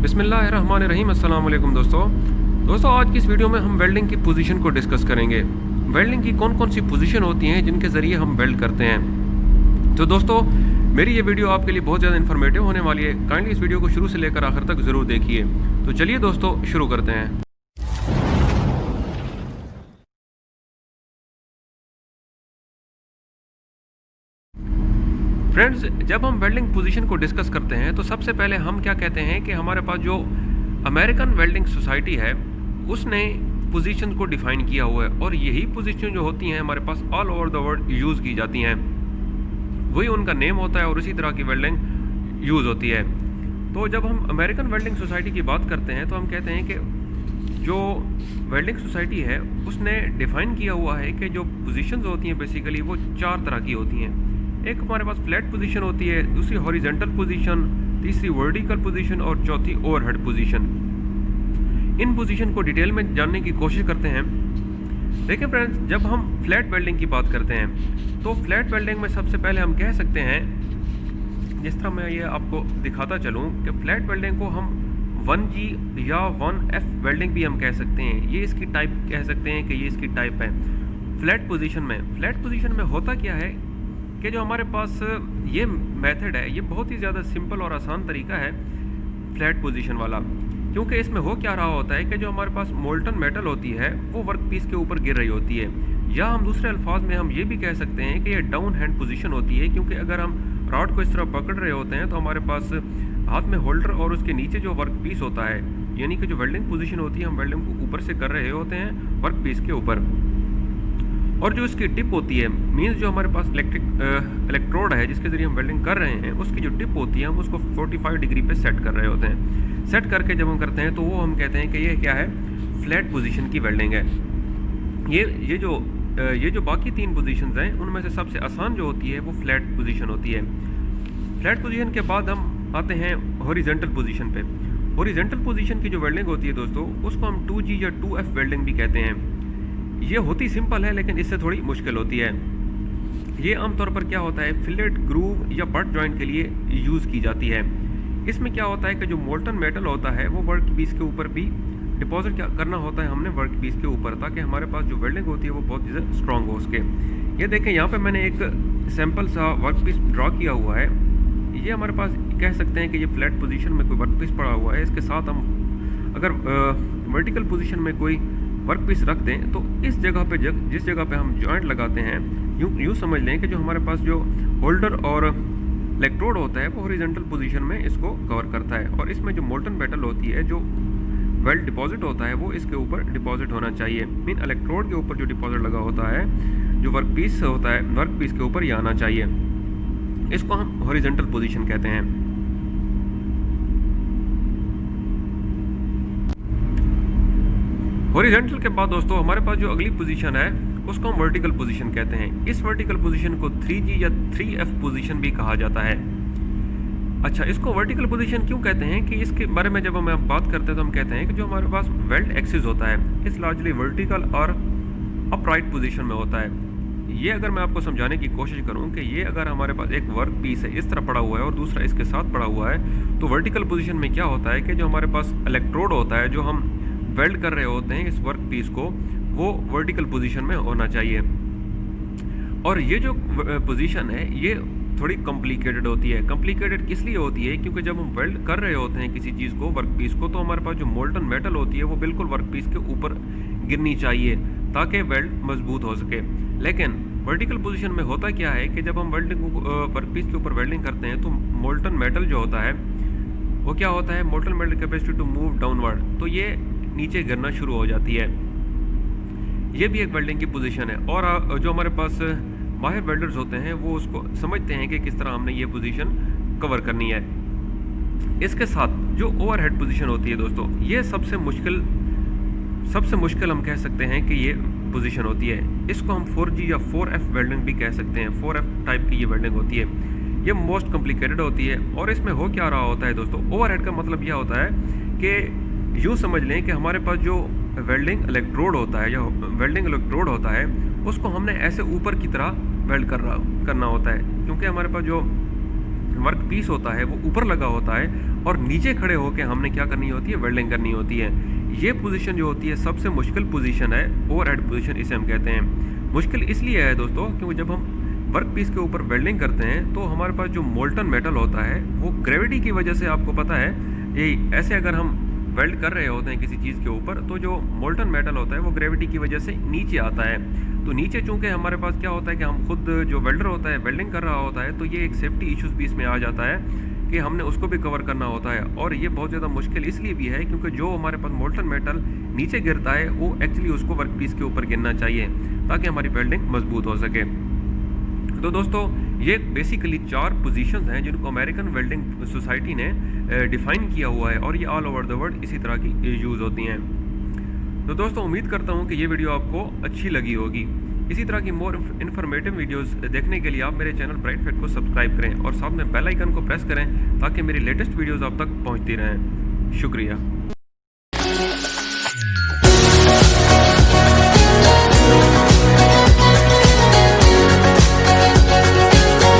बिस्मिल्लाहिर्रहमानिर्रहीम। अस्सलाम वालेकुम दोस्तों आज की इस वीडियो में हम वेल्डिंग की पोजीशन को डिस्कस करेंगे। वेल्डिंग की कौन कौन सी पोजीशन होती हैं जिनके ज़रिए हम वेल्ड करते हैं। तो दोस्तों मेरी ये वीडियो आपके लिए बहुत ज़्यादा इन्फॉर्मेटिव होने वाली है। काइंडली इस वीडियो को शुरू से लेकर आखिर तक ज़रूर देखिए। तो चलिए दोस्तों शुरू करते हैं। फ्रेंड्स, जब हम वेल्डिंग पोजीशन को डिस्कस करते हैं तो सबसे पहले हम क्या कहते हैं कि हमारे पास जो अमेरिकन वेल्डिंग सोसाइटी है उसने पोजीशन को डिफाइन किया हुआ है, और यही पोजीशन जो होती हैं हमारे पास all over the world use की जाती हैं। वही उनका नेम होता है और उसी तरह की वेल्डिंग यूज़ होती है। तो जब हम अमेरिकन वेल्डिंग सोसाइटी की बात करते हैं तो हम कहते हैं कि जो वेल्डिंग सोसाइटी है उसने डिफ़ाइन किया हुआ है कि जो पोजीशंस होती हैं बेसिकली वो 4 तरह की होती हैं। एक हमारे पास फ्लैट पोजीशन होती है, दूसरी हॉरिजॉन्टल पोजीशन, तीसरी वर्टिकल पोजीशन और चौथी ओवरहेड पोजीशन। इन पोजीशन को डिटेल में जानने की कोशिश करते हैं। देखिए फ्रेंड्स, जब हम फ्लैट वेल्डिंग की बात करते हैं तो फ्लैट वेल्डिंग में सबसे पहले हम कह सकते हैं, जिस तरह मैं ये आपको दिखाता चलूँ कि फ्लैट वेल्डिंग को हम 1G या 1F वेल्डिंग भी हम कह सकते हैं। ये इसकी टाइप कह सकते हैं कि ये इसकी टाइप है। फ्लैट पोजीशन में होता क्या है कि जो हमारे पास ये मेथड है ये बहुत ही ज़्यादा सिंपल और आसान तरीका है फ्लैट पोजीशन वाला, क्योंकि इसमें हो क्या रहा होता है कि जो हमारे पास मोल्टन मेटल होती है वो वर्क पीस के ऊपर गिर रही होती है, या हम दूसरे अल्फाज में हम ये भी कह सकते हैं कि ये डाउन हैंड पोजीशन होती है, क्योंकि अगर हम रॉड को इस तरह पकड़ रहे होते हैं तो हमारे पास हाथ में होल्डर और उसके नीचे जो वर्क पीस होता है, यानी कि जो वेल्डिंग पोजीशन होती है हम वेल्डिंग को ऊपर से कर रहे होते हैं वर्क पीस के ऊपर, और जो इसकी टिप होती है मीन्स जो हमारे पास इलेक्ट्रोड है जिसके ज़रिए हम वेल्डिंग कर रहे हैं उसकी जो टिप होती है हम उसको 45 डिग्री पे सेट कर रहे होते हैं। सेट करके जब हम करते हैं तो वो हम कहते हैं कि ये क्या है, फ्लैट पोजीशन की वेल्डिंग है। ये जो बाकी 3 पोजीशंस हैं उनमें से सबसे आसान जो होती है वो फ्लैट पोजीशन होती है। फ्लैट पोजीशन के बाद हम आते हैं हॉरिजॉन्टल पोजीशन पे। हॉरिजॉन्टल पोजीशन की जो वेल्डिंग होती है दोस्तों उसको हम 2G या 2F वेल्डिंग भी कहते हैं। ये होती सिंपल है लेकिन इससे थोड़ी मुश्किल होती है। ये आमतौर पर क्या होता है, फिलेट, ग्रूव या बट जॉइंट के लिए यूज़ की जाती है। इसमें क्या होता है कि जो मोल्टन मेटल होता है वो वर्क पीस के ऊपर भी डिपॉजिट क्या करना होता है हमने वर्क पीस के ऊपर, ताकि हमारे पास जो वेल्डिंग होती है वो बहुत ज़्यादा स्ट्रॉन्ग हो उसके। ये देखें यहाँ पे मैंने एक सैम्पल सा वर्क पीस ड्रॉ किया हुआ है। ये हमारे पास कह सकते हैं कि ये फ्लैट पोजीशन में कोई वर्क पीस पड़ा हुआ है। इसके साथ हम अगर वर्टिकल पोजीशन में कोई वर्क पीस रख दें तो इस जगह पे जिस जगह पे हम जॉइंट लगाते हैं यूँ समझ लें कि जो हमारे पास जो होल्डर और इलेक्ट्रोड होता है वो हॉरिजॉन्टल पोजीशन में इसको कवर करता है, और इसमें जो मोल्टन मेटल होती है जो वेल्ड डिपॉजिट होता है वो इसके ऊपर डिपॉजिट होना चाहिए। मीन इलेक्ट्रोड के ऊपर जो डिपॉजिट लगा होता है जो वर्क पीस होता है वर्क पीस के ऊपर ये आना चाहिए। इसको हम हॉरिजॉन्टल पोजीशन कहते हैं। हॉरिजॉन्टल के बाद दोस्तों हमारे पास जो अगली पोजीशन है उसको हम वर्टिकल पोजीशन कहते हैं। इस वर्टिकल पोजीशन को 3G या 3F पोजीशन भी कहा जाता है। अच्छा, इसको वर्टिकल पोजीशन क्यों कहते हैं कि इसके बारे में जब हम बात करते हैं तो हम कहते हैं कि जो हमारे पास वेल्ड एक्सिस होता है इस लार्जली वर्टिकल और अपराइट पोजीशन में होता है। ये अगर मैं आपको समझाने की कोशिश करूं कि ये अगर हमारे पास एक वर्क पीस है इस तरह पड़ा हुआ है और दूसरा इसके साथ पड़ा हुआ है, तो वर्टिकल पोजीशन में क्या होता है कि जो हमारे पास इलेक्ट्रोड होता है जो हम वेल्ड कर रहे होते हैं इस वर्क पीस को, वो वर्टिकल पोजीशन में होना चाहिए। और ये जो पोजीशन है ये थोड़ी कॉम्प्लिकेटेड होती है। कॉम्प्लिकेटेड किस लिए होती है, क्योंकि जब हम वेल्ड कर रहे होते हैं किसी चीज़ को वर्क पीस को, तो हमारे पास जो मोल्टन मेटल होती है वो बिल्कुल वर्क पीस के ऊपर गिरनी चाहिए ताकि वेल्ड मजबूत हो सके। लेकिन वर्टिकल पोजीशन में होता क्या है कि जब हम वेल्डिंग वर्क पीस के ऊपर वेल्डिंग करते हैं तो मोल्टन मेटल जो होता है वो क्या होता है, molten metal capacity to move downward, तो ये नीचे गिरना शुरू हो जाती है। ये भी एक वेल्डिंग की पोजीशन है, और जो हमारे पास माहिर वेल्डर्स होते हैं वो उसको समझते हैं कि किस तरह हमने ये पोजीशन कवर करनी है। इसके साथ जो ओवरहेड पोजीशन होती है दोस्तों, ये सबसे मुश्किल हम कह सकते हैं कि ये पोजीशन होती है। इसको हम 4G या 4F वेल्डिंग भी कह सकते हैं। 4F टाइप की ये वेल्डिंग होती है। ये मोस्ट कॉम्प्लिकेटेड होती है, और इसमें हो क्या रहा होता है दोस्तों, ओवरहेड का मतलब यह होता है कि यूँ समझ लें कि हमारे पास जो वेल्डिंग इलेक्ट्रोड होता है या वेल्डिंग इलेक्ट्रोड होता है उसको हमने ऐसे ऊपर की तरह वेल्ड करना होता है, क्योंकि हमारे पास जो वर्क पीस होता है वो ऊपर लगा होता है और नीचे खड़े होकर हमने क्या करनी होती है, वेल्डिंग करनी होती है। ये पोजीशन जो होती है सबसे मुश्किल पोजीशन है, ओवरहेड पोजीशन इसे हम कहते हैं। मुश्किल इसलिए है दोस्तों क्योंकि जब हम वर्क पीस के ऊपर वेल्डिंग करते हैं तो हमारे पास जो मोल्टन मेटल होता है वो ग्रेविटी की वजह से, आपको पता है ये ऐसे अगर हम वेल्ड कर रहे होते हैं किसी चीज़ के ऊपर तो जो मोल्टन मेटल होता है वो ग्रेविटी की वजह से नीचे आता है। तो नीचे चूंकि हमारे पास क्या होता है कि हम खुद जो वेल्डर होता है वेल्डिंग कर रहा होता है तो ये एक सेफ्टी इश्यूज भी इसमें आ जाता है कि हमने उसको भी कवर करना होता है। और ये बहुत ज़्यादा मुश्किल इसलिए भी है क्योंकि जो हमारे पास मोल्टन मेटल नीचे गिरता है वो एक्चुअली उसको वर्क पीस के ऊपर गिरना चाहिए ताकि हमारी वेल्डिंग मजबूत हो सके। तो दोस्तों ये बेसिकली 4 पोजीशंस हैं जिनको अमेरिकन वेल्डिंग सोसाइटी ने डिफ़ाइन किया हुआ है और ये ऑल ओवर द वर्ल्ड इसी तरह की यूज़ होती हैं। तो दोस्तों उम्मीद करता हूँ कि ये वीडियो आपको अच्छी लगी होगी। इसी तरह की मोर इन्फॉर्मेटिव वीडियोस देखने के लिए आप मेरे चैनल ब्राइट फैक्ट को सब्सक्राइब करें और साथ में बेल आइकन को प्रेस करें ताकि मेरी लेटेस्ट वीडियोस आप तक पहुँचती रहें। शुक्रिया।